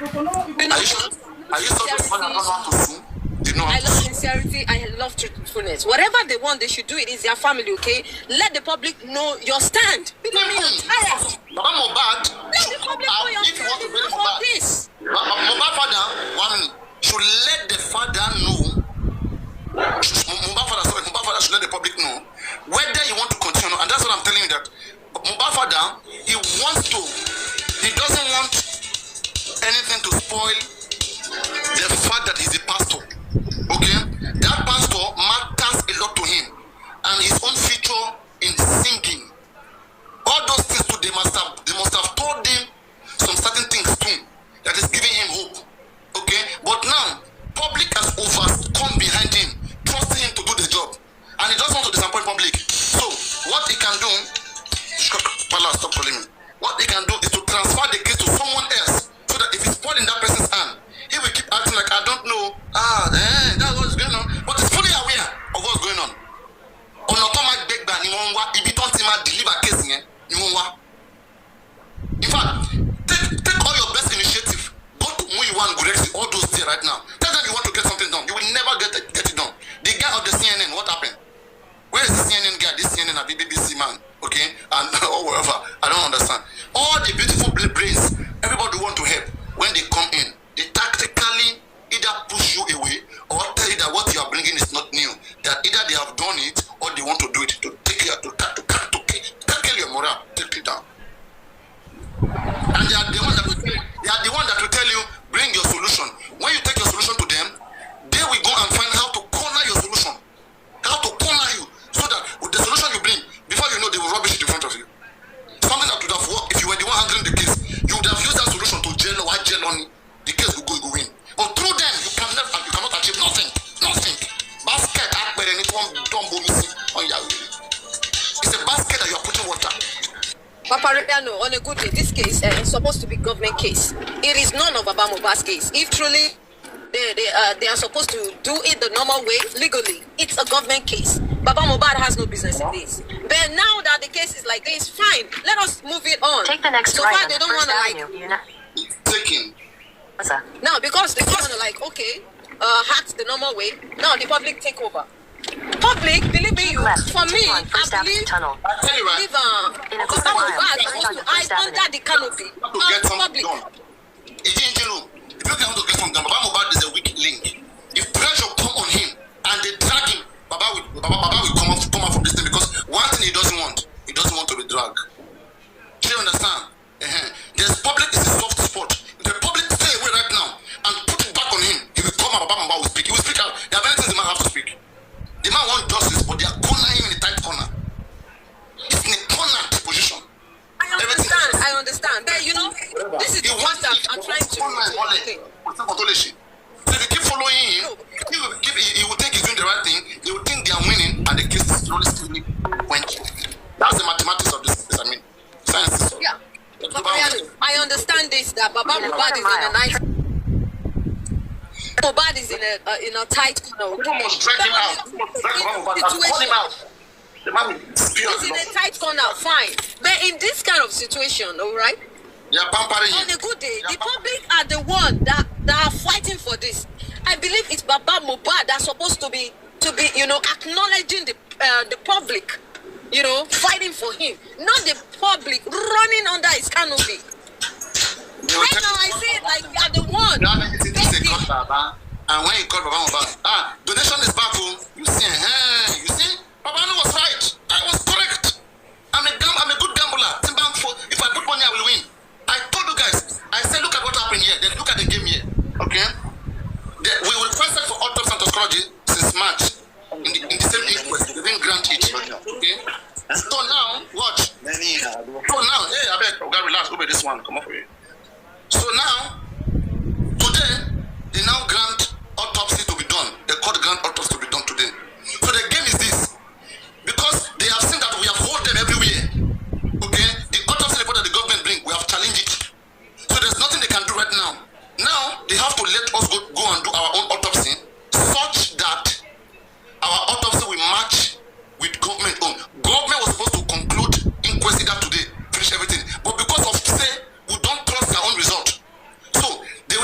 Are you sure the father doesn't want to sue? I love sincerity. I love truthfulness. Whatever they want, they should do it. It's their family, okay? Let the public know your stand. Believe me, I'm tired. Baba Mohbad, Let the public know your if you want to stand. bury Mohbad, This. Mohbad father, one should let the father know. Mohbad father should let the public know whether you want to continue, and that's what I'm telling you, that Mohbad father, he doesn't want anything to spoil the fact that he's a pastor. Okay, that pastor matters a lot to him, and his own future in singing. All those things too, they must have told him some certain things too that is giving him hope. Okay, but now public has overcome behind him, trusting him to do the job, and he doesn't want to disappoint public. So what he can do, stop calling me. What he can do is to transfer the case to someone else, so that if it's put in that person's hand, he will keep acting like I don't know. That's what's going on. But he's fully aware of what's going on. On automatic big ban, if you don't deliver case, in fact, take all your best initiative. Go to who you want to all those there right now. Tell them you want to get something done. You will never get it done. The guy of the CNN, what happened? Where is the CNN guy? This CNN a BBC man, okay? And or wherever. I don't understand. All the beautiful brains, everybody want to help. When they come in, they tactically either push you away or tell you that what you are bringing is not new. That either they have done it or they want to do it to take you to kill your morale, take it down. And they are the one that will tell you, bring your solution. When you take your solution to them, they will go and find how to corner your solution, how to corner you, so that with the solution you bring, before you know, they will rubbish it in front of you. Something that would have worked if you were the one handling the case. You would have used that solution to gel on the case will go win. But through them, you cannot achieve nothing. Basket it's a basket that you are putting water. Papariano, on a good day, this case is supposed to be government case. It is none of Baba Mohbad's case. If truly they are supposed to do it the normal way, legally, it's a government case. Baba Mohbad has no business in this. But now that the case is like this, fine. Let us move it on. Take the next so right far, they don't want to taking. Now, because they want to okay, hack the normal way. Now the public take over. Public, believe me, for me, I believe Baba Mohbad is supposed to hide under the canopy of public. If you want to get from them, Baba Mohbad is a weak link. If pressure come on him and they drag him, Baba will come out from this thing, because one thing he doesn't want to be dragged. Do you understand? There's public is a soft spot. If the public stay away right now and put it back on him, he will come out. Baba Mohbad will speak. He will speak out. There are many things the man have to speak. The man wants justice, but they are cornering him in a tight corner. It's in a cornered position. I understand. But this is the one that I'm trying to think. So if you keep following him, he will think he's doing the right thing. He will think they are winning, and the case is slowly went. That's the mathematics of this. Science. Yeah. I understand this, that Baba Mohbad is in a nice. Mohbad is in a tight corner. People must drag him out. Call him out. The man is in a tight corner, fine. But in this kind of situation, all right? They are pampering him. On a good day, the public are the one that are fighting for this. I believe it's Baba Mohbad that's supposed to be acknowledging the public, fighting for him, not the public running under his canopy. Right now, I say it like you are the one. And when you call Baba Mohbad, donation is back home. You see, Baba was right. I was correct. I'm a good gambler. If I put money, I will win. I told you guys. I said, look at what happened here. Then look at the game here. Okay. We will first set for autopsy and toxicology since March in the same inquest. They didn't grant it. Okay. So now, watch. I beg, relax. Go by this one. Come up with it. So now, today, they now grant autopsy to be done. The court grant autopsy to be done today. So the game is this. Because they have seen that we have hold them everywhere. Okay? The autopsy report that the government bring, we have challenged it. So there's nothing they can do right now. Now, they have to let us go and do our own autopsy, such that our autopsy will match with government own. Government was supposed to conclude inquest that today, finish everything. But because of say, we don't trust their own result. So, they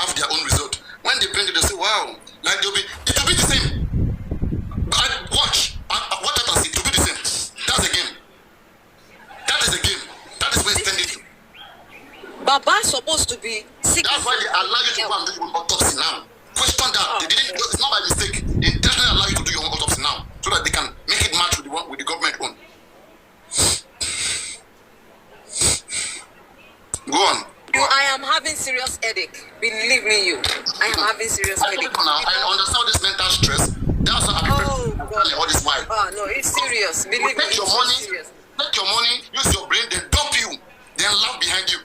have their own result. When they bring it, they say, wow, like it will be the same. Watch, watch out and see, it will be the same. That's a game. That is a game. That is where it's tending to. Baba's supposed to be sick. That's why they allow you to go and do your autopsy now. Question that. They didn't. It's not by mistake. They intentionally allow you to do your own autopsy now, so that they can make it match with the government own. Go on. I am having serious headache. Believe me, I am having serious headache. Now, I understand this mental stress. That's why I'm all this while. Oh no, it's serious. Believe me, take your money, take your money, use your brain, then dump you, then laugh behind you.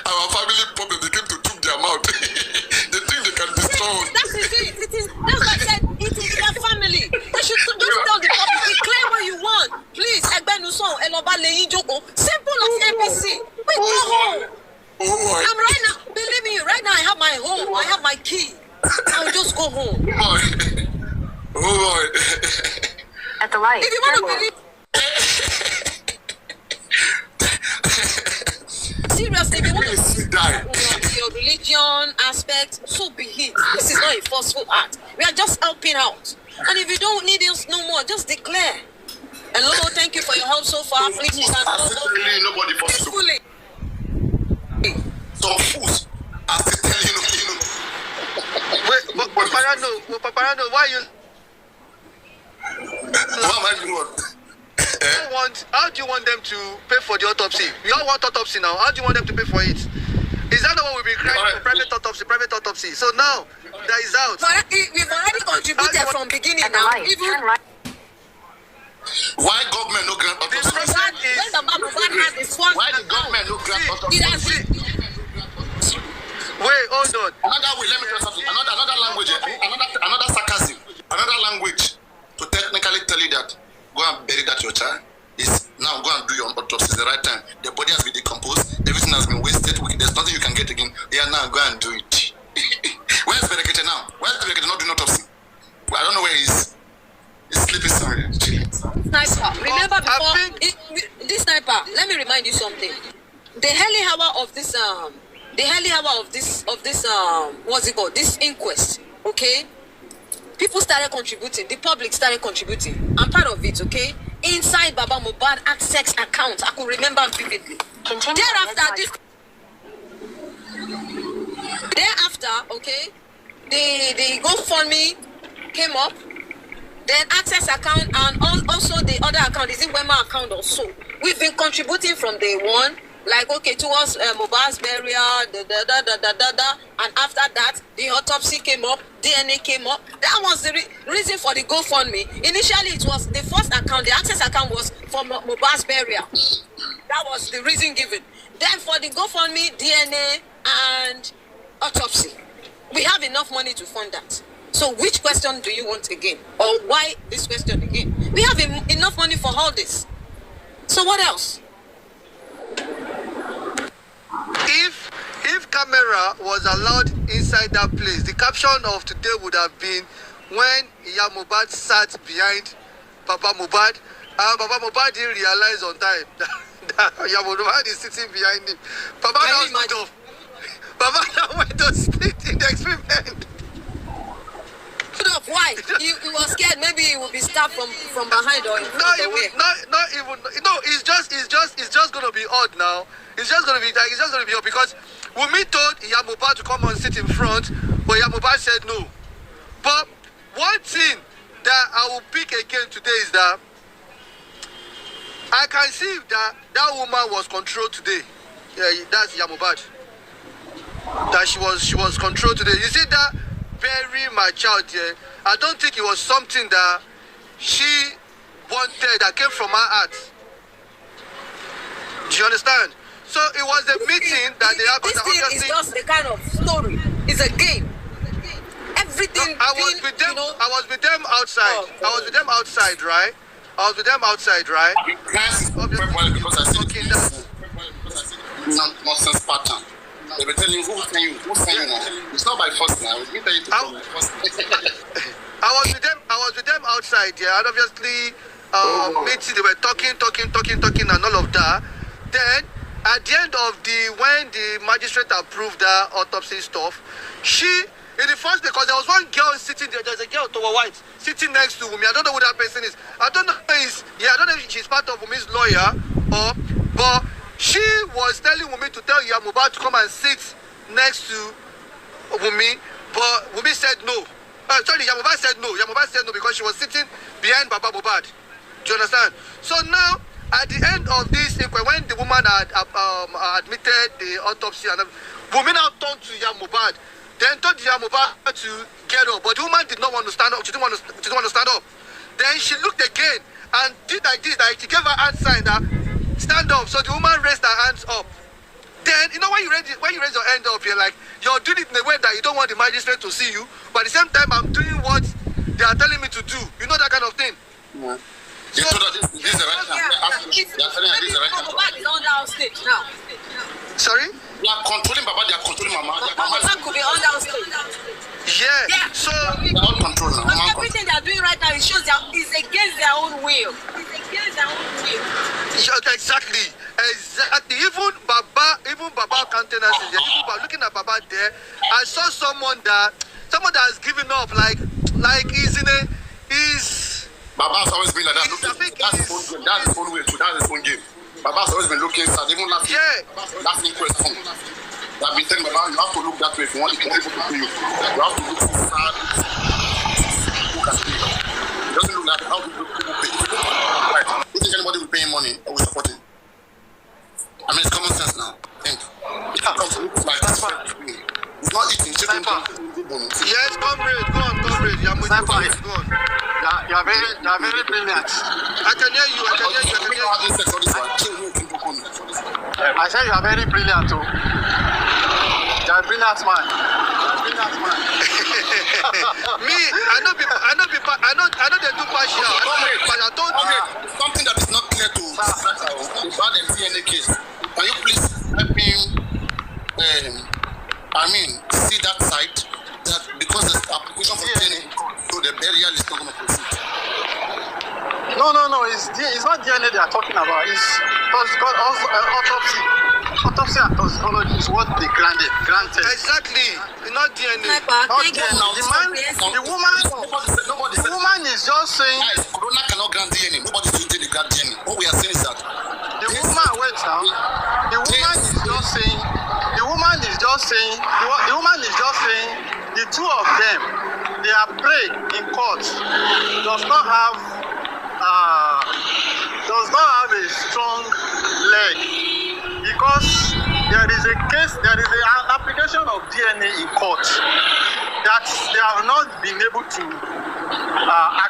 Our family problem, they came to took their mouth. They think they can destroy us. That's it. That's what I said. It is their family. They should just tell the public. Declare what you want. Please, simple as ABC. Wait, go home. I'm right now. Believe me, right now I have my home. I have my key. I'll just go home. Oh boy. At the light. If you want to believe. Seriously, if you want to your religion aspect, so be it. This is not a forceful act. We are just helping out. And if you don't need us no more, just declare. Hello, thank you for your help so far. Please, you can really nobody forces you. Some fools are still telling you. Wait, but Papariano, why you? What am I doing? How do you want them to pay for the autopsy? We all want autopsy now. How do you want them to pay for it? Is that not what we've been crying for? Private autopsy. So now that is out. We've already contributed from beginning now. Why government no grant autopsy? Why the government no grant autopsy? Wait, hold on. Another way, let me tell you something. Another language, another sarcasm, another language to technically tell you that go and bury that your child is now go and do your autopsy. It's the right time. The body has been decomposed. Everything has been wasted. There's nothing you can get again. Yeah, now go and do it. Where's Berekete now? Where's Berekete not doing autopsy? Well, I don't know where he is. He's sleeping somewhere, chilling. Sniper, remember before this sniper. Let me remind you something. The early hour of this what's it called? This inquest. Okay. People started contributing. The public started contributing. I'm part of it, okay? Inside Baba Mohbad access account, I could remember vividly. Thereafter, okay, the GoFundMe came up. Then access account and also the other account, is it WUNMI account also? We've been contributing from day one. Like, okay, towards Mohbad's burial, and after that, the autopsy came up, DNA came up. That was the reason for the GoFundMe. Initially, it was the first account, the access account was for Mohbad's burial. That was the reason given. Then for the GoFundMe, DNA, and autopsy. We have enough money to fund that. So which question do you want again? Or why this question again? We have enough money for all this. So what else? If camera was allowed inside that place, the caption of today would have been when Iya Mohbad sat behind Papa Mohbad, and Papa Mohbad didn't realize on time that Iya Mohbad is sitting behind him. Papa now went to split in the experiment. Why? He was scared. Maybe he would be stabbed from behind or in front. It's just gonna be odd now. It's just gonna be odd because WUNMI told Iya Mohbad to come and sit in front, but Iya Mohbad said no. But one thing that I will pick again today is that I can see that woman was controlled today. Yeah, that's Iya Mohbad. That she was controlled today. You see that very much out there. I don't think it was something that she wanted that came from her heart. Do you understand? So it was a meeting that they had. This thing is just a kind of story. It's a game. Everything. No, I was with them. You know, I was with them outside. I was with them outside, right? Yes. Because I see nonsense pattern. They were telling you who sent you now. It's not by force now. It's me telling you to force. I was with them outside, yeah, and obviously meeting, they were talking and all of that. Then at the end of when the magistrate approved that autopsy stuff, in the first, because there was one girl sitting there, there's a girl to white sitting next to Wunmi. I don't know who that person is. I don't know if she's part of Wunmi's lawyer but she was telling Wunmi to tell Mohbad to come and sit next to Wunmi, but Wunmi said no. Mohbad said no. Mohbad said no because she was sitting behind Baba Mohbad. Do you understand? So now, at the end of this, when the woman had admitted the autopsy, and Wunmi now turned to Mohbad. Then told Mohbad to get up, but the woman did not want to stand up. She didn't want to stand up. Then she looked again and did like this. Like she gave her hand sign that stand up. So the woman raised her hands up. Then when you raise your hand up, you're doing it in a way that you don't want the magistrate to see you, but at the same time I'm doing what they are telling me to do. You know that kind of thing. Yeah. You told her this is the right time. They're telling her this is the right time. Mohbad is under our stage now. Sorry? They are controlling Baba, they are controlling Mama. Mama could be under our stage. Yeah. So they're all controlling. Everything they are doing right now, it shows that it's against their own will. It's against their own will. Exactly. Even Baba countenance, even by looking at Baba there, I saw someone that has given up, like he's Baba's always been like that. That's his own game. That's his own way too. That's his own game. Baba's always been looking sad. Even last inquest phone. I've been telling Baba, you have to look that way if you want to people to pay you. You have to look sad. Who can pay you? It doesn't look like how people pay you. Right. You think anybody will pay him money or will support him? I mean, it's common sense now. Think. It's not eating. Yes, comrade. Go on, comrade. Go on. You are very brilliant. I can hear you. I said you are very brilliant too. You are a brilliant man. Me, I know they do partial. But I don't do something that is not clear to the bad DNA case. Can you please help him? See that site that because the application for DNA, so the burial is not going to proceed. No. It's not DNA they are talking about. It's autopsy. Autopsy and toxicology is what they granted. Exactly. It's not DNA. The woman is just saying. Guys, Corona cannot grant DNA. Nobody is using the grant DNA. What we are saying is that the woman is just saying the two of them, their prey in court does not have a strong leg because there is an application of DNA in court that they have not been able to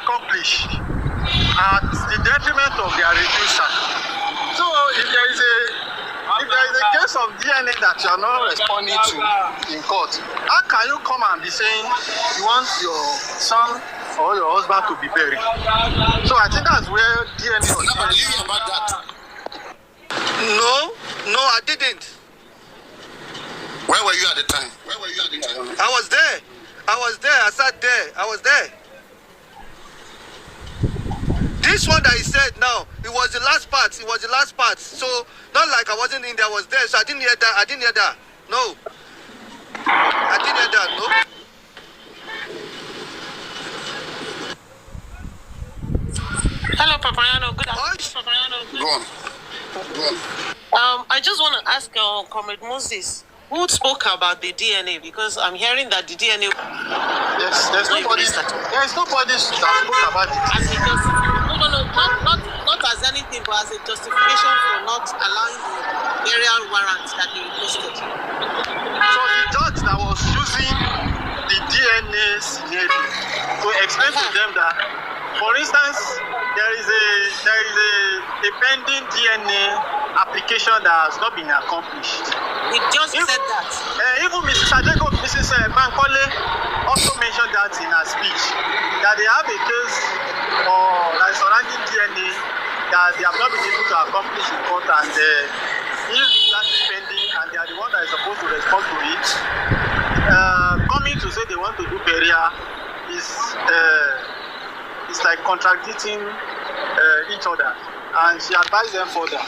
accomplish at the detriment of their reducer. So if there is a case of DNA that you are not responding to in court, how can you come and be saying you want your son or your husband to be buried? So I think that's where DNA was. Did you hear about that? No, I didn't. Where were you at the time? I was there. I sat there. I was there. This one that he said now, it was the last part. So, not like I wasn't in there, I was there. So I didn't hear that. No. I didn't hear that, no. Hello, Papariano. Good afternoon, Papariano. Go on. I just want to ask Comrade Moses, who spoke about the DNA? Because I'm hearing that the DNA. Yes, there's nobody that spoke about it. Not as anything, but as a justification for not allowing the burial warrant that they requested. So the judge that was using the DNA scenario to explain to them that, for instance, there is a pending DNA application that has not been accomplished. He just said that. Even Mrs. Bankole also mentioned that in her speech, that they have a case that is surrounding DNA that they have not been able to accomplish in court, and if that is pending and they are the one that is supposed to respond to it, coming to say they want to do burial is like contradicting each other, and she advised them further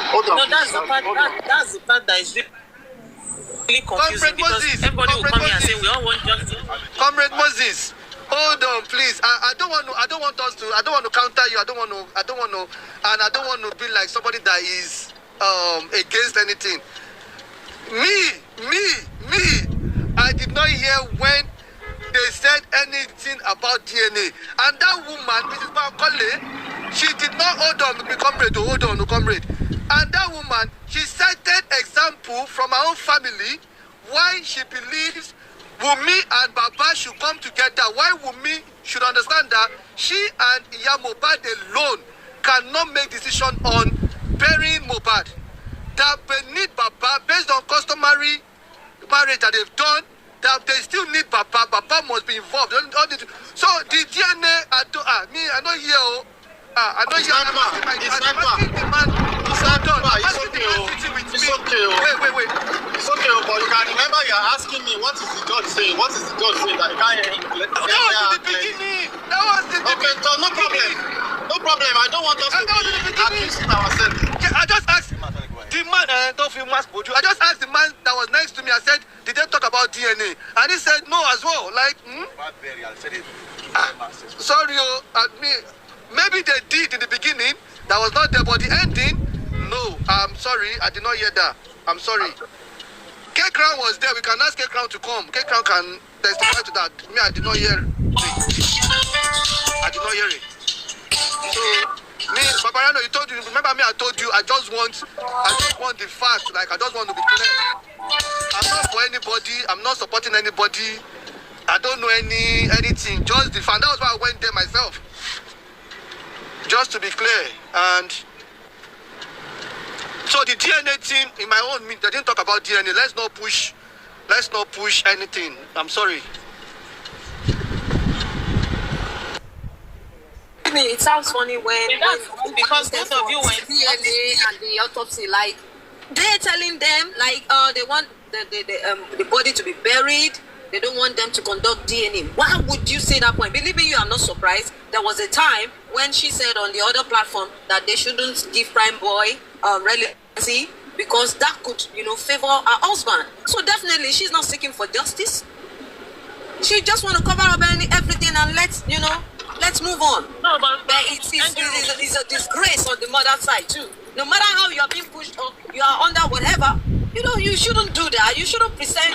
Hold on, No, that's the please. part. Hold on. That's the part that is really confusing because everybody will come here and say we all want justice. Comrade Moses, hold on, please. I don't want to counter you. I don't want to be like somebody that is against anything. Me. I did not hear when they said anything about DNA. And that woman, Mrs. Bankole, she did not hold on, comrade. And that woman, she cited example from her own family why she believes WUNMI and Baba should come together. Why WUNMI should understand that she and Mohbad alone cannot make decision on burying Mohbad. That they need Baba based on customary marriage that they've done. That they still need Baba. Baba must be involved. So the DNA, I know here. I know here. It's okay. Wait. It's okay, but you can remember you're asking me what is the judge saying? What is the judge saying that you can't hear him? That was the beginning. Okay, so no problem. No problem. I don't want us to be accusing ourselves. I just asked the man, don't feel mask. I just asked the man that was next to me. I said, did they talk about DNA? And he said no as well. Like, sorry, maybe they did in the beginning. That was not there, but the ending, no. I'm sorry, I did not hear that. I'm sorry. K-Crown was there. We can ask K-Crown to come. K-Crown can testify to that. Me, I did not hear it. I did not hear it. So, me, Papariano, you told you. Remember me? I told you. I just want the fact. Like I just want to be clear. I'm not for anybody. I'm not supporting anybody. I don't know anything. Just the fact. That was why I went there myself. Just to be clear. And so the DNA team, in my own, they didn't talk about DNA. Let's not push anything. I'm sorry. It sounds funny when because both of you went DNA and the autopsy, like they're telling them like they want the body to be buried. They don't want them to conduct DNA. Why would you say that point? Believe me, I'm not surprised. There was a time when she said on the other platform that they shouldn't give Prime Boy relevancy because that could, favor her husband. So definitely, she's not seeking for justice. She just want to cover up everything and let's move on. No, but it's a disgrace on the mother's side too. No matter how you are being pushed or you are under whatever, you shouldn't do that. You shouldn't present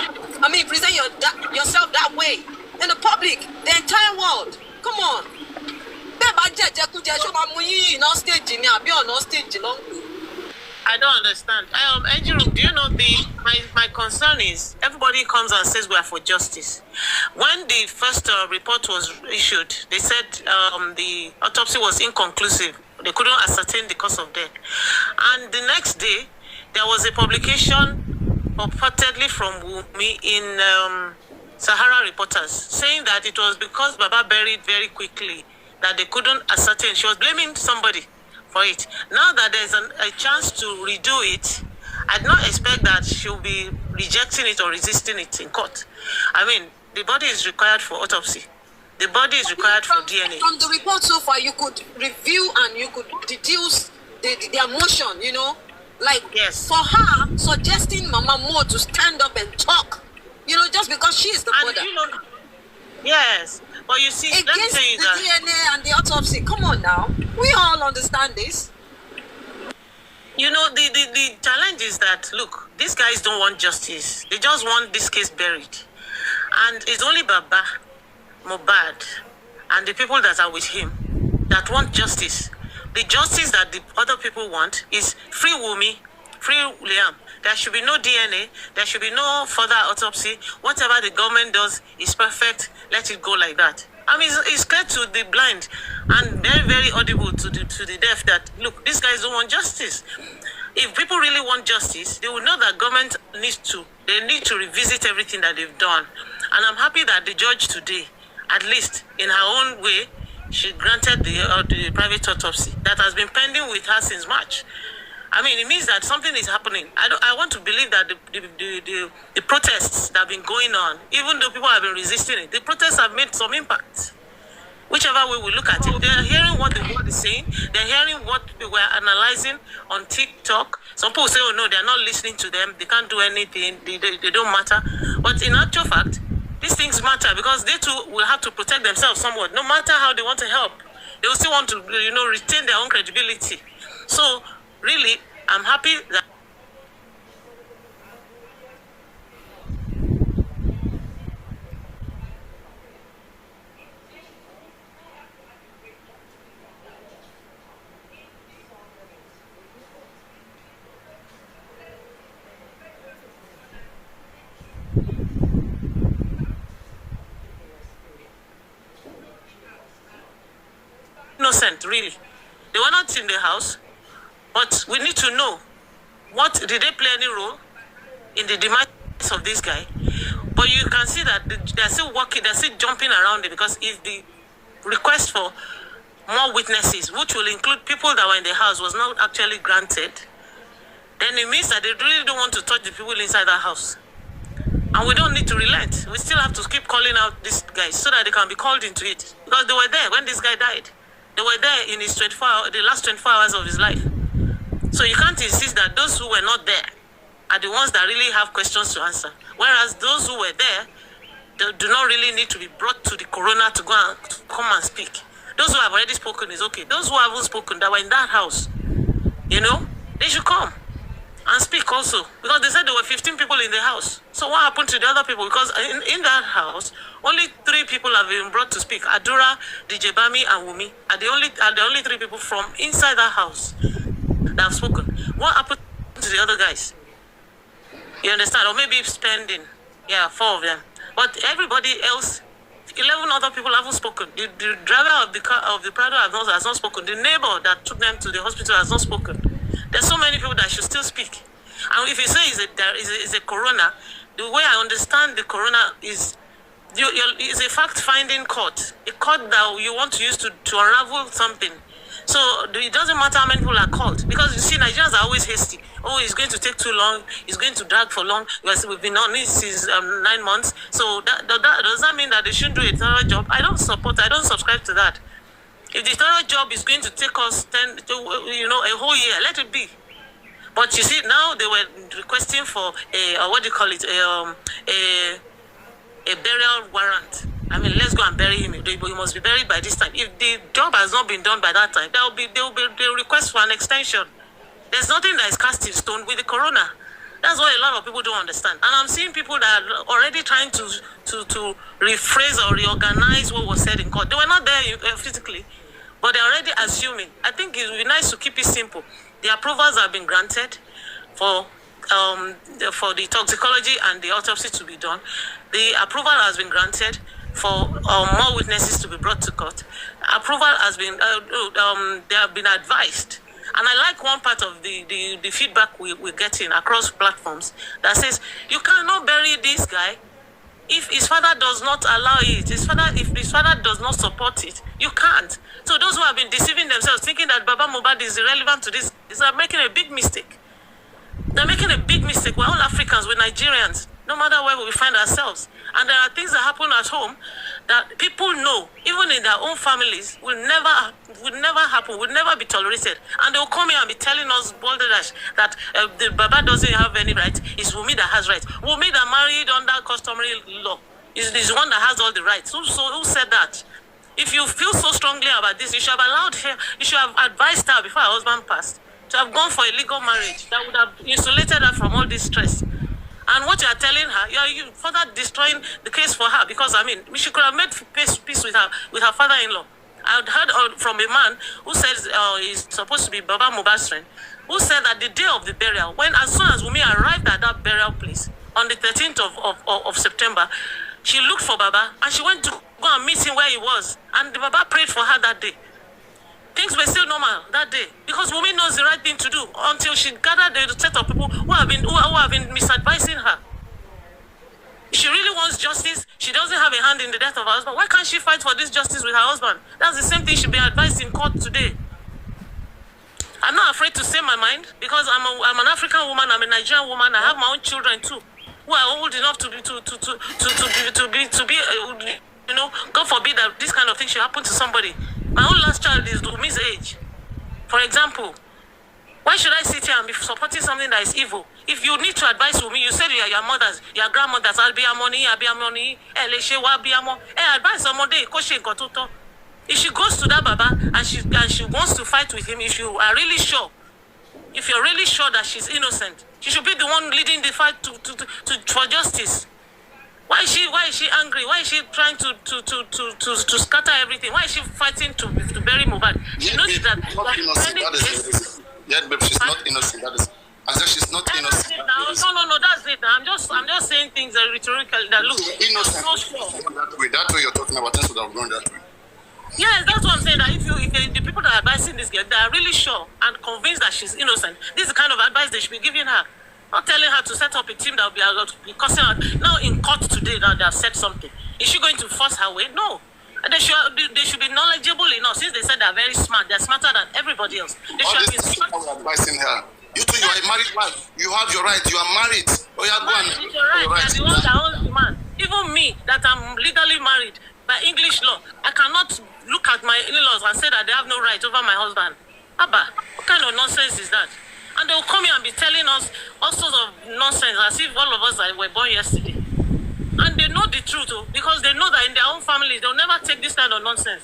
yourself that way in the public, the entire world. Come on. I don't understand. Andrew, do you know my concern is everybody comes and says we are for justice. When the first report was issued, they said the autopsy was inconclusive. They couldn't ascertain the cause of death. And the next day, there was a publication purportedly from WUNMI in Sahara Reporters saying that it was because Baba buried very quickly that they couldn't ascertain. She was blaming somebody for it. Now that there's a chance to redo it, I do not expect that she'll be rejecting it or resisting it in court. I mean, the body is required for autopsy. The body is required for DNA. From the report so far, you could review and you could deduce the emotion, Like, yes. For her, suggesting Mama Mo to stand up and talk, just because she is the mother. Yes. But you see, let me tell you that. The DNA and the autopsy, come on now. We all understand this. The challenge is that, look, these guys don't want justice. They just want this case buried. And it's only Baba, Mohbad, and the people that are with him that want justice. The justice that the other people want is free WUNMI, free Liam. There should be no DNA. There should be no further autopsy. Whatever the government does is perfect. Let it go like that. I mean, it's clear to the blind and very, very audible to the deaf that, look, these guys don't want justice. If people really want justice, they will know that government need to revisit everything that they've done. And I'm happy that the judge today, at least in her own way, she granted the private autopsy that has been pending with her since March. I mean, it means that something is happening. I want to believe that the protests that have been going on, even though people have been resisting it, the protests have made some impact. whichever way we look at it. They're hearing what the world is saying. They're hearing what we were analyzing on TikTok. Some people say, oh no, they're not listening to them. They can't do anything. They don't matter. But in actual fact, these things matter because they too will have to protect themselves somewhat. No matter how they want to help, they will still want to, retain their own credibility. So really, I'm happy that innocent, really. They were not in the house, but we need to know did they play any role in the demise of this guy? But you can see that they're still working, they're still jumping around it because if the request for more witnesses, which will include people that were in the house, was not actually granted, then it means that they really don't want to touch the people inside that house. And we don't need to relent. We still have to keep calling out these guys so that they can be called into it. Because they were there when this guy died. They were there in his the last 24 hours of his life. So you can't insist that those who were not there are the ones that really have questions to answer. Whereas those who were there, they do not really need to be brought to the corona to come and speak. Those who have already spoken is okay. Those who haven't spoken, that were in that house, they should come and speak also. Because they said there were 15 people in the house. So what happened to the other people? Because in that house, only 3 people have been brought to speak. Adura, DJ Bami, and Wumi are the only 3 people from inside that house that have spoken. What happened to the other guys? You understand? Or maybe spending. Yeah, 4 of them. But everybody else, 11 other people haven't spoken. The driver of the car of the Prado has not spoken. The neighbor that took them to the hospital has not spoken. There's so many people that should still speak. And if you say it's a corona, the way I understand the corona is it's a fact-finding court. A court that you want to use to unravel something. So it doesn't matter how many people are called. Because you see, Nigerians are always hasty. Oh, it's going to take too long. It's going to drag for long. We've been on this since 9 months. So does that mean that they shouldn't do a thorough job? I don't subscribe to that. If the thorough job is going to take us a whole year, let it be. But you see, now they were requesting for a burial warrant. I mean, let's go and bury him. He must be buried by this time. If the job has not been done by that time, they'll request for an extension. There's nothing that is cast in stone with the corona. That's what a lot of people don't understand. And I'm seeing people that are already trying to rephrase or reorganize what was said in court. They were not there physically, but they're already assuming. I think it would be nice to keep it simple. The approvals have been granted for the toxicology and the autopsy to be done. The approval has been granted for more witnesses to be brought to court. Approval has been, they have been advised. And I like one part of the feedback we're getting across platforms that says, you cannot bury this guy if his father does not allow it. If his father does not support it, you can't. So those who have been deceiving themselves, thinking that Baba Mohbad is irrelevant to this, are making a big mistake. They're making a big mistake. We're all Africans, we're Nigerians, no matter where we find ourselves. And there are things that happen at home that people know, even in their own families, would never happen, would never be tolerated. And they'll come here and be telling us balderdash that the Baba doesn't have any right. It's Wunmi that has rights. Wunmi that married under customary law is the one that has all the rights. Who said that? If you feel so strongly about this, you should have allowed her, you should have advised her before her husband passed to have gone for a legal marriage that would have insulated her from all this stress. And what you are telling her, you further destroying the case for her, because she could have made peace with her father-in-law. I had heard from a man who says he's supposed to be Baba Mohbad's friend, who said that the day of the burial, as soon as Wunmi arrived at that burial place on the 13th of September, she looked for Baba and she went to go and meet him where he was, and the Baba prayed for her that day. Things were still normal that day because Wunmi knows the right thing to do until she gathered a set of people who have been misadvising her. She really wants justice. She doesn't have a hand in the death of her husband. Why can't she fight for this justice with her husband? That's the same thing she'll be advised in court today. I'm not afraid to say my mind because I'm an African woman. I'm a Nigerian woman. I have my own children too, who are old enough to be God forbid that this kind of thing should happen to somebody. My own last child is Wumi's age. For example, why should I sit here and be supporting something that is evil? If you need to advise Wunmi, you said your mothers, your grandmothers, Albiamoni, Eleshewa, Biamo, advise somebody, if she goes to that Baba and she wants to fight with him, if you are really sure, if you're really sure that she's innocent, she should be the one leading the fight for justice. Why is she angry? Why is she trying to scatter everything? Why is she fighting to bury Mohbad? She knows that. Yeah, babe, she's not innocent. That is, I said she's not innocent. No, that's it. I'm just saying things that rhetorical that look innocent. So sure. That way you're talking about, things would have gone that way. Yes, that's what I'm saying. That if the people that are advising this girl, they are really sure and convinced that she's innocent, this is the kind of advice they should be giving her. Not telling her to set up a team that will be cussing her. Now in court today, now they have said something. Is she going to force her way? No. And they should be knowledgeable enough. Since they said they're very smart, they're smarter than everybody else. They should have been smart. Advising her. You too, you are a married wife. You have your right. You are married. Oh, you are going. You're right. You're the one that owns the man. Even me, that I'm legally married by English law, I cannot look at my in-laws and say that they have no right over my husband. Abba, what kind of nonsense is that? And they will come here and be telling us all sorts of nonsense as if all of us were born yesterday. And they know the truth, because they know that in their own families, they'll never take this kind of nonsense.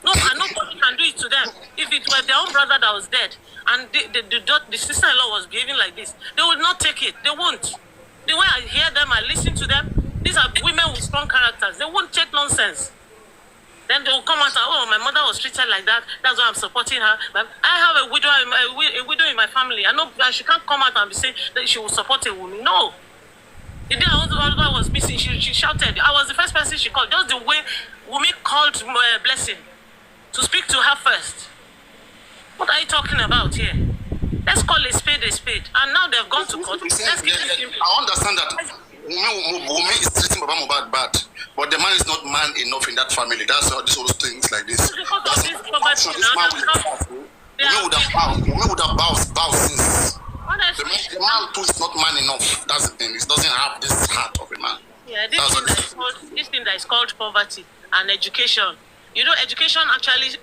No, and nobody can do it to them. If it were their own brother that was dead, and the sister-in-law was behaving like this, they would not take it. They won't. The way I hear them, I listen to them, these are women with strong characters. They won't take nonsense. Then they will come out and, oh, my mother was treated like that. That's why I'm supporting her. I have a widow in my family. I know she can't come out and be saying that she will support a woman. No. The day Oliver was missing, she shouted. I was the first person she called. Just the way Wunmi called Blessing to speak to her first. What are you talking about here? Let's call a spade a spade. And now they've gone to court. I understand that Wunmi is treating Baba Mohbad bad. But the man is not man enough in that family. That's all these things like this. Wunmi would have bowed since. The man too is not man enough. That's the thing. He doesn't have this heart of a man. Yeah, this thing that is called poverty and education. You know, education actually,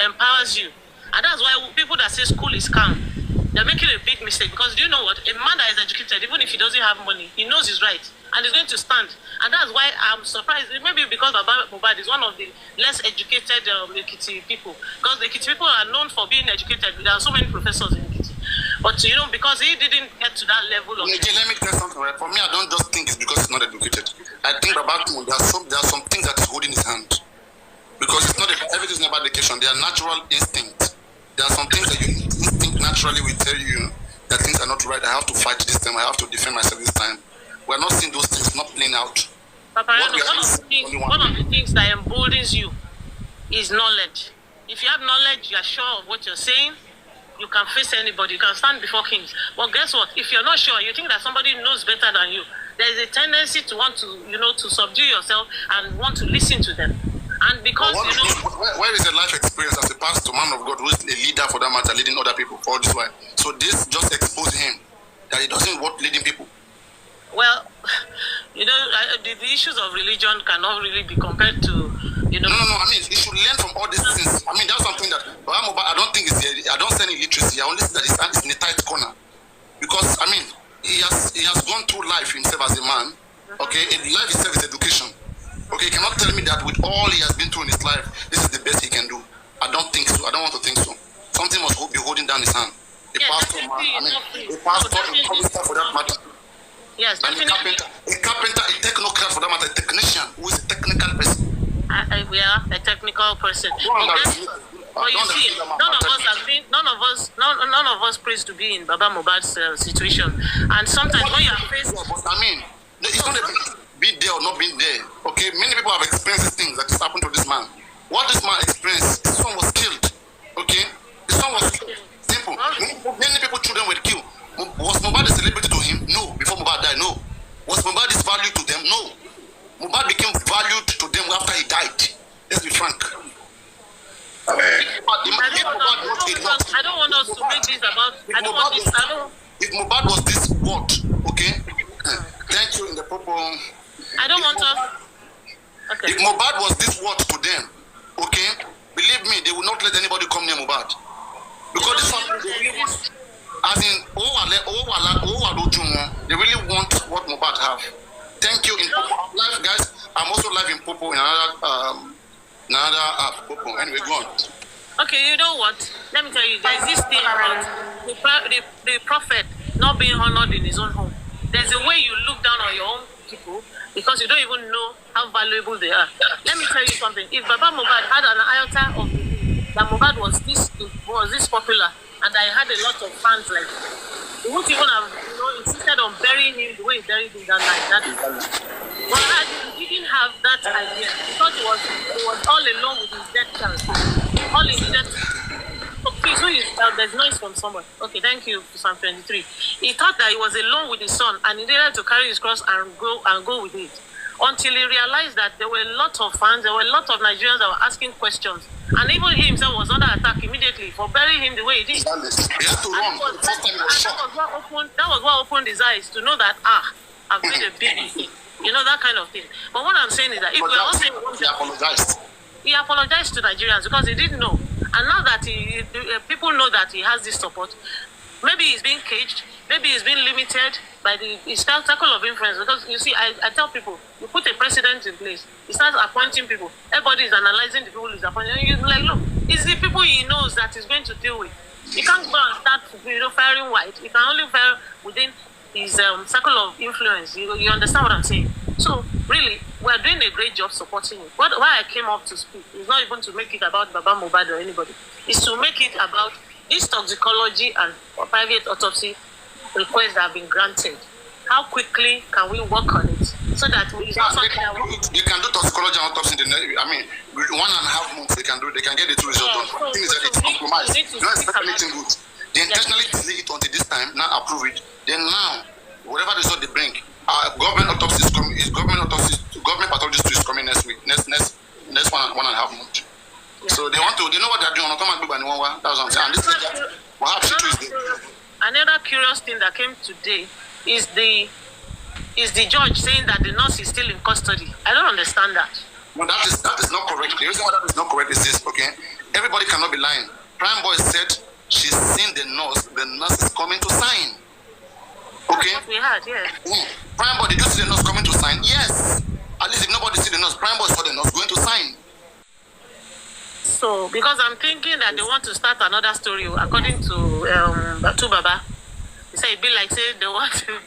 empowers you. And that's why people that say school is scam, they're making a big mistake. Because do you know what? A man that is educated, even if he doesn't have money, he knows his right. And he's going to stand. And that's why I'm surprised. Maybe because Baba Mohbad is one of the less educated Ekiti people. Because the Ekiti people are known for being educated. There are so many professors in Ekiti. But, because he didn't get to that level of... Okay, let me tell something. Right? For me, I don't just think it's because he's not educated. I think about him, there are some things that he's holding his hand. Because everything is not about education. They are natural instincts. There are some things that your instinct naturally will tell you that things are not right. I have to fight this time. I have to defend myself this time. We're not seeing those things not playing out. Papariano, one of the things that emboldens you is knowledge. If you have knowledge, you are sure of what you're saying, you can face anybody, you can stand before kings. But guess what? If you're not sure, you think that somebody knows better than you, there is a tendency to want to, to subdue yourself and want to listen to them. And because, where is the life experience as a pastor, man of God, who is a leader for that matter, leading other people for all this while? So this just exposed him that he doesn't want leading people. Well, the issues of religion cannot really be compared to, No, I mean, he should learn from all these things. I mean, that's something that I don't think I don't say any literacy. I only see that he's in a tight corner. Because, I mean, he has gone through life himself as a man. Okay, and life itself is education. Okay, he cannot tell me that with all he has been through in his life, this is the best he can do. I don't think so. I don't want to think so. Something must be holding down his hand. A pastor, for that matter. Yes, definitely. A carpenter, a technocrat for that matter, a technician who is a technical person. We are a technical person. But you see, none of us prays to be in Baba Mohbad's situation. And sometimes when you are faced... I mean, it's not a be there or not being there. Okay, many people have experienced things that just happened to this man. What this man experienced, his son was killed. Okay, his son was killed. Simple. Many people, children were killed. Was Mohbad a celebrity to him? No. Before Mohbad died, no. Was Mohbad this value to them? No. Mohbad became valued to them after he died. Let's be frank. I don't want us to make this about. If Mohbad was this what? Okay. Thank you in the proper. I don't want us. Okay. If Mohbad was this what to them, okay, believe me, they will not let anybody come near Mohbad. Because this one, they really want, as in, they really want what Mohbad have. Thank you. In live, guys, I'm also live in Popo in another app, Popo. Anyway, go on. Okay, you know what? Let me tell you, there's this thing about the prophet not being honored in his own home. There's a way you look down on your own people because you don't even know how valuable they are. Let me tell you something. If Baba Mohbad had an iota of belief that Mohbad was this popular and I had a lot of fans like this, he wouldn't even have insisted on burying him the way he buried him that night. But he didn't have that idea because he was all alone with his dead child. All he needed. So please, who is there's noise from somewhere. Okay, thank you, Psalm 23. He thought that he was alone with his son and he needed to carry his cross and go with it. Until he realized that there were a lot of fans, there were a lot of Nigerians that were asking questions. And even he himself was under attack immediately for burying him the way he did. He had to run. That was what opened his eyes to know that, I've made a big mistake. You know, that kind of thing. But what I'm saying is that if we're all saying he apologized. He apologized to Nigerians because he didn't know. And now that people know that he has this support, maybe he's being caged, maybe he's being limited by his circle of influence. Because you see, I tell people, you put a president in place, he starts appointing people. Everybody is analyzing the people he's appointing. And you're like, look, it's the people he knows that he's going to deal with. He can't go and start firing white. He can only fire within his circle of influence. You understand what I'm saying? So, really, we're doing a great job supporting him. Why I came up to speak is not even to make it about Baba Mohbad or anybody. It's to make it about this toxicology and private autopsy requests that have been granted. How quickly can we work on it so that we you can do toxicology and autopsy in the 1.5 months they can get the two results done. The thing is that it's compromised. You don't expect anything good. They intentionally delay it until this time, now approve it. Then now, whatever result they bring, government autopsy is coming. Government pathologist is coming next week. Next 1.5 months. Yeah. So they know what they're doing. That's what I'm saying. And this is that. Another curious thing that came today is the judge saying that the nurse is still in custody. I don't understand that. No, that is not correct. The reason why that is not correct is this, okay? Everybody cannot be lying. Prime Boy said she's seen the nurse is coming to sign. Okay? That's what we had, yeah. Prime Boy, did you see the nurse coming to sign? Yes. At least if nobody see the nurse, Prime Boy saw the nurse going to sign. So, because I'm thinking that they want to start another story, according to Baba. He said, it'd be like saying they want to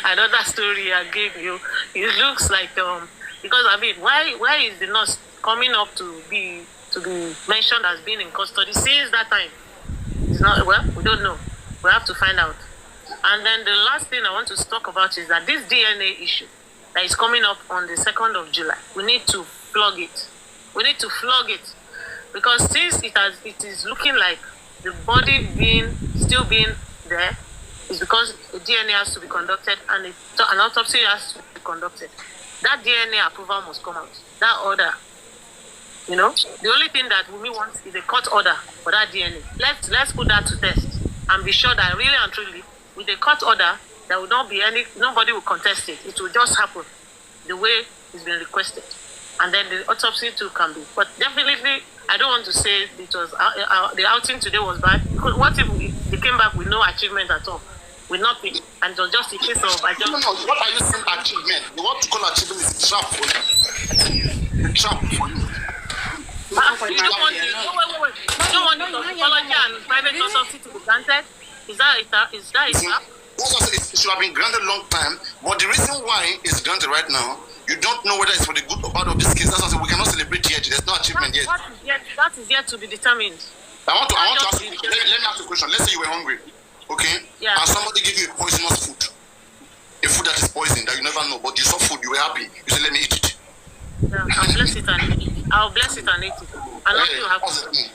another story I gave you. It looks like, because I mean, why is the nurse coming up to be mentioned as being in custody since that time? It's not, well, we don't know. We have to find out. And then the last thing I want to talk about is that this DNA issue that is coming up on the 2nd of July, we need to flog it. We need to flog it. Because since it is looking like the body still being there, is because the DNA has to be conducted and an autopsy has to be conducted. That DNA approval must come out. That order. You know, the only thing that WUNMI wants is a court order for that DNA. Let's put that to test and be sure that really and truly, with a court order, there will not be nobody will contest it. It will just happen the way it's been requested. And then the autopsy too can be. But definitely, I don't want to say it was the outing today was bad. Because what if they came back with no achievement at all? With nothing, and it was just a case of No, what are you saying achievement? What you call achievement is a trap for you. A trap for you. You don't want the toxicology and private autopsy to be granted? Is that a trap? It should have been granted a long time, but the reason why it's granted right now, you don't know whether it's for the good or bad of this case. That's why we cannot celebrate yet. There's no achievement yet. That is yet to be determined. I want to ask you. Let me ask you a question. Let's say you were hungry, okay? Yeah. And somebody gave you a poisonous food, a food that is poison that you never know, but you saw food, you were happy. You said, "Let me eat it." Yeah, I'll bless it and eat it. I'll bless it and eat it. And not you happy.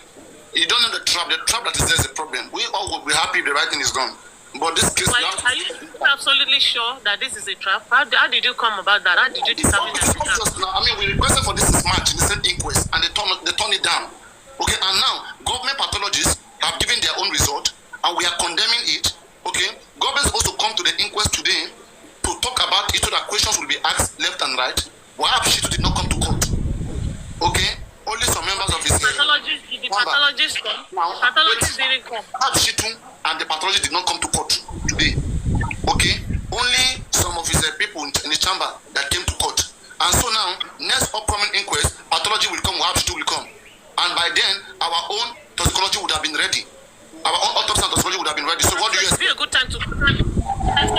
You don't know the trap. The trap that is there is a problem. We all will be happy if the right thing is done. But this case, are you absolutely sure that this is a trap? How did you come about that? How did you determine that? I mean, we requested for this March in the same inquest, and they turned it down. Okay, and now government pathologists have given their own result, and we are condemning it. Okay, government is supposed to come to the inquest today to talk about it so that questions will be asked left and right. Why she did not come to court? Okay, pathologist come. Now, Pathologist didn't come. And the pathologist did not come to court today. Okay? Only some of his people in the chamber that came to court. And so now, next upcoming inquest, pathology will come, Wabshitu will come. And by then, our own toxicology would have been ready. Our own autopsy and toxicology would have been ready. So what do you expect? It would be a good time to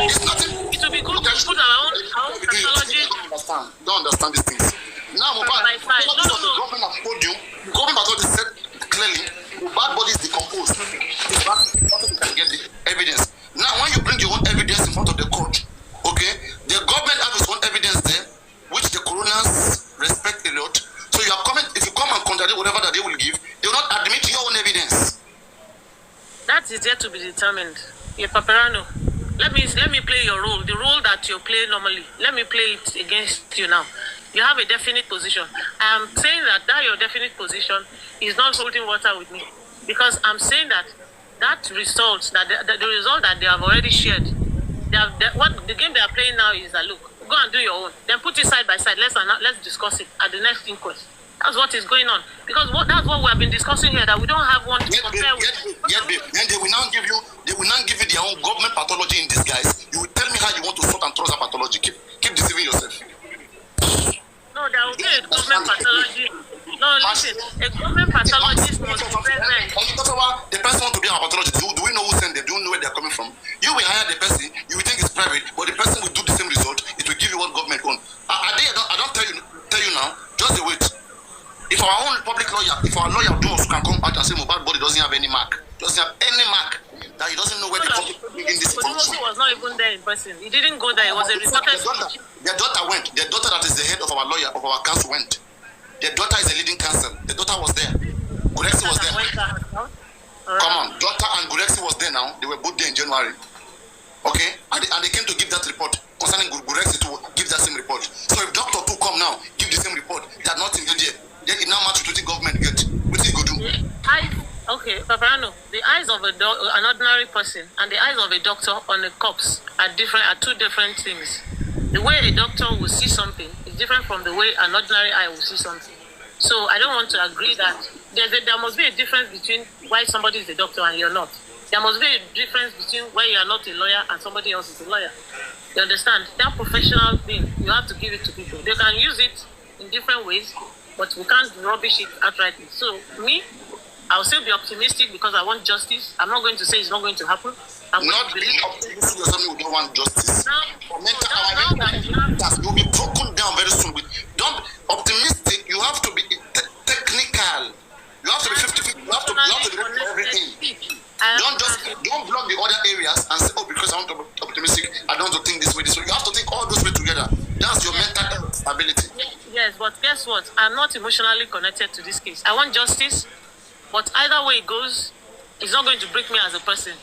It's nothing. It would be good to put our own pathology. Don't understand these things. Now, Mobad, the government has told you, the government has already said clearly, bad body is decomposed. It's nothing you can get the evidence. Now, when you bring your own evidence in front of the court, okay, the government has its own evidence there, which the coroners respect a lot. So you are coming, if you come and contradict whatever that they will give, they will not admit your own evidence. That is yet to be determined. Papariano, let me play your role, the role that you play normally. Let me play it against you now. You have a definite position. I am saying that your definite position is not holding water with me, because I'm saying that result, that the result that they have already shared, what the game they are playing now is that, look, go and do your own, then put it side by side. Let's discuss it at the next inquest. That's what is going on, because that's what we have been discussing here, that we don't have one to compare with. Then they will now give you their own government pathology in disguise. You will tell me how you want to sort and trust that pathology. Keep deceiving yourself. No, there will be a government pathology. No, listen, a government pathologist must be present. The person want to be our pathologist. Do we know who sent them? Do we know where they are coming from? You will hire the person, you will think it's private, but the person will do the same result. It will give you what government wants. I don't tell you now, just wait. If our own public lawyer, if our lawyer does can come out and say Mohbad body doesn't have any mark, that he doesn't know where the public in this information. He was not even there in person. He didn't go there. It was a reported speech. Their daughter went. Their daughter that is the head of our lawyer, of our council went. Their daughter is a leading counsel. The daughter was there. Gurexi was there. Come on, daughter and Gurexi was there now. They were both there in January. Okay? And they came to give that report concerning Gurexi to give that same report. So if Dr. 2 come now, give the same report, they are not in there. Then it now match to the government get. What is go do? Okay, Papariano, the eyes of an ordinary person and the eyes of a doctor on a corpse are two different things. The way a doctor will see something is different from the way an ordinary eye will see something. So I don't want to agree that there must be a difference between why somebody is a doctor and you're not. There must be a difference between why you are not a lawyer and somebody else is a lawyer. You understand? That professional thing, you have to give it to people. They can use it in different ways, but we can't rubbish it outrightly. So me, I'll still be optimistic because I want justice. I'm not going to say it's not going to happen. I'm not being optimistic or something we don't want justice. You'll be broken down very soon. Don't optimistic. You have to be technical. You have to be 50-50. You have to be ready for everything. Don't block the other areas and say, oh, because I want to be optimistic, I don't want to think this way, this way. You have to think all those way together. That's your mental health stability. Yes, but guess what? I'm not emotionally connected to this case. I want justice, but either way it goes, it's not going to break me as a person.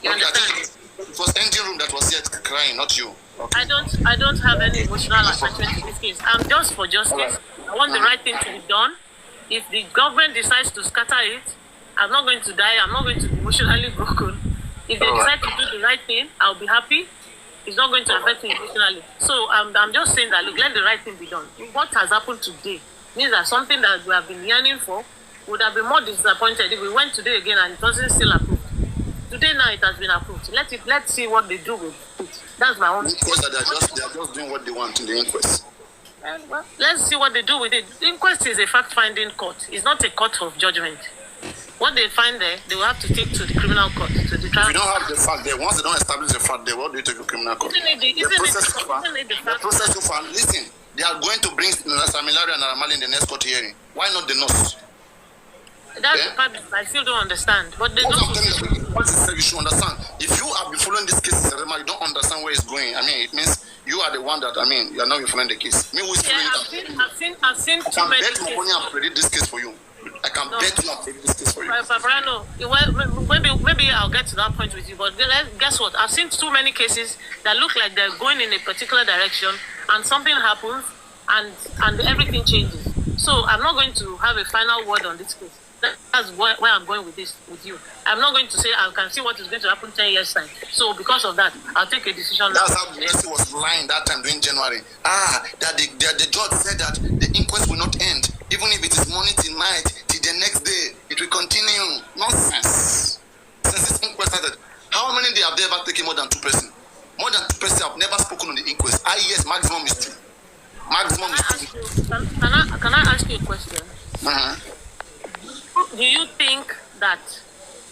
You understand? It was engine room that was here crying, not you. Okay. I don't have any emotional attachment to this case. I'm just for justice. Right. I want the right thing to be done. If the government decides to scatter it, I'm not going to die. I'm not going to be emotionally broken. If they decide to do the right thing, I'll be happy. It's not going to affect me emotionally. So I'm just saying that, look, let the right thing be done. What has happened today means that something that we have been yearning for would have been more disappointed if we went today again and it wasn't still approved. Today now it has been approved. Let's see what they do with it. That's my own. Because they are just doing what they want in the inquest. Well, let's see what they do with it. The inquest is a fact-finding court. It's not a court of judgment. What they find there, they will have to take to the criminal court, to the trial. If you don't have the fact there, once they don't establish the fact there, what do you take to criminal court? The process so far, listen, they are going to bring Samilari and Aramali in the next court hearing. Why not the nurse? That's the part that I still don't understand. But the nurse... You should understand. If you have been following this case, you don't understand where it's going. I mean, it means you are the one that, you are not following the case. Me, who is following that? I've seen too many cases. I can bet money and predict this case for you. I can bet you and predict this case for you. Papariano, maybe I'll get to that point with you, but guess what? I've seen too many cases that look like they're going in a particular direction and something happens and everything changes. So I'm not going to have a final word on this case. That's where I'm going with this with you. I'm not going to say I can see what is going to happen 10 years time. So because of that, I'll take a decision. That's how Messi was lying that time during January. That the judge said that the inquest will not end, even if it is morning till night till the next day. continue. Nonsense. Since this inquest started, how many they have they ever taken more than 2 persons? More than 2 persons have never spoken on the inquest. Yes, maximum is 2. Maximum is 2. Can I ask you a question? Do you think that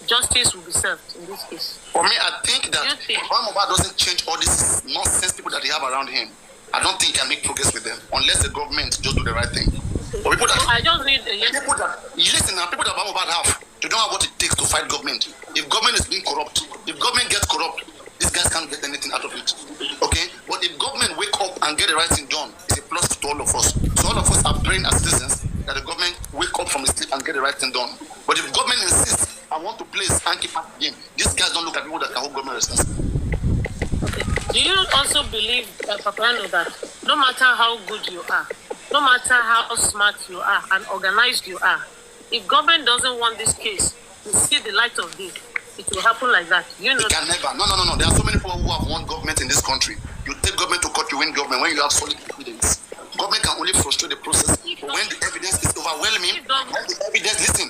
justice will be served in this case? For me, I think that Obama doesn't change all these nonsense people that he have around him. I don't think he can make progress with them unless the government just do the right thing. But people that I just need people that listen now, people that Obama have, they don't have what it takes to fight government. If government is being corrupt, if government gets corrupt, these guys can't get anything out of it. Okay? But if government wake up and get the right thing done, it's a plus to all of us. So all of us are praying as citizens that the government wake up from his sleep and get the right thing done. But if government insists and want to play a hanky panky game, these guys don't look at people that can hold government responsible. Okay. Do you also believe, Papariano, that no matter how good you are, no matter how smart you are and organized you are, if government doesn't want this case to see the light of day, it will happen like that? You know, it can never. No. There are so many people who have won government in this country. You take government to court, you win government when you have solid evidence. Government can only frustrate the process. But when the evidence is overwhelming, when the evidence, listen,